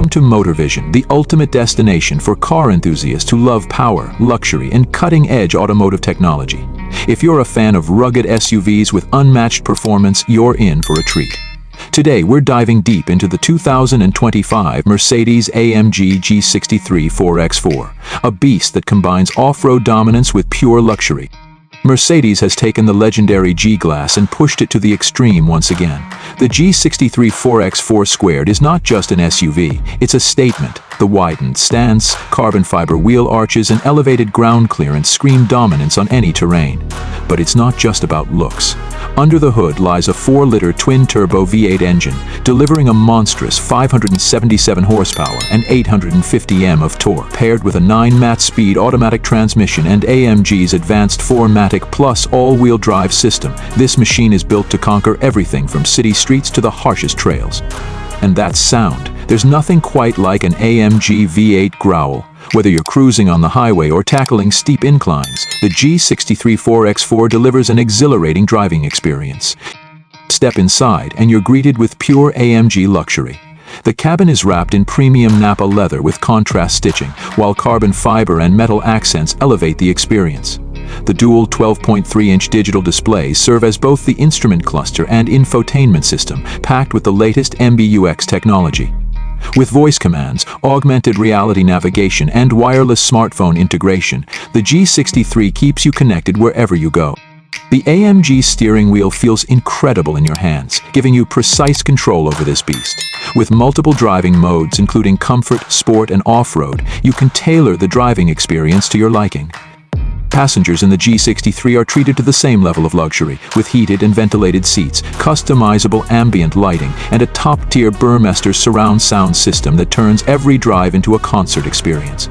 Welcome to MotorVision, the ultimate destination for car enthusiasts who love power, luxury, and cutting-edge automotive technology. If you're a fan of rugged SUVs with unmatched performance, you're in for a treat. Today, we're diving deep into the 2025 Mercedes-AMG G63 4x4, a beast that combines off-road dominance with pure luxury. Mercedes has taken the legendary G-Class and pushed it to the extreme once again. The G63 4x4² is not just an SUV, it's a statement. The widened stance, carbon fiber wheel arches, and elevated ground clearance scream dominance on any terrain. But it's not just about looks. Under the hood lies a 4-liter twin-turbo V8 engine, delivering a monstrous 577 horsepower and 850 Nm of torque. Paired with a 9-match-speed automatic transmission and AMG's advanced 4MATIC Plus all-wheel drive system, this machine is built to conquer everything from city streets to the harshest trails. And that's sound. There's nothing quite like an AMG V8 growl. Whether you're cruising on the highway or tackling steep inclines, the G63 4x4 delivers an exhilarating driving experience. Step inside and you're greeted with pure AMG luxury. The cabin is wrapped in premium Napa leather with contrast stitching, while carbon fiber and metal accents elevate the experience. The dual 12.3-inch digital displays serve as both the instrument cluster and infotainment system, packed with the latest MBUX technology. With voice commands, augmented reality navigation, and wireless smartphone integration, the G63 keeps you connected wherever you go. The AMG steering wheel feels incredible in your hands, giving you precise control over this beast. With multiple driving modes, including comfort, sport, and off-road, you can tailor the driving experience to your liking. Passengers in the G63 are treated to the same level of luxury, with heated and ventilated seats, customizable ambient lighting, and a top-tier Burmester surround sound system that turns every drive into a concert experience.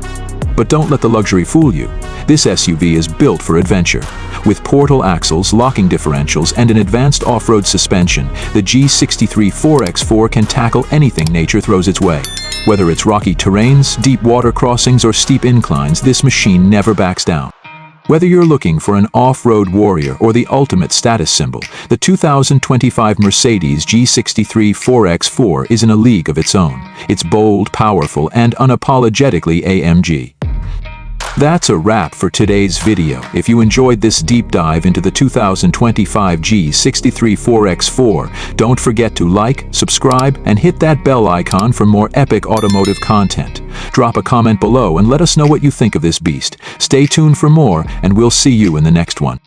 But don't let the luxury fool you. This SUV is built for adventure. With portal axles, locking differentials, and an advanced off-road suspension, the G63 4x4 can tackle anything nature throws its way. Whether it's rocky terrains, deep water crossings, or steep inclines, this machine never backs down. Whether you're looking for an off-road warrior or the ultimate status symbol, the 2025 Mercedes G63 4x4 is in a league of its own. It's bold, powerful, and unapologetically AMG. That's a wrap for today's video. If you enjoyed this deep dive into the 2025 G63 4x4, don't forget to like, subscribe, and hit that bell icon for more epic automotive content. Drop a comment below and let us know what you think of this beast. Stay tuned for more, and we'll see you in the next one.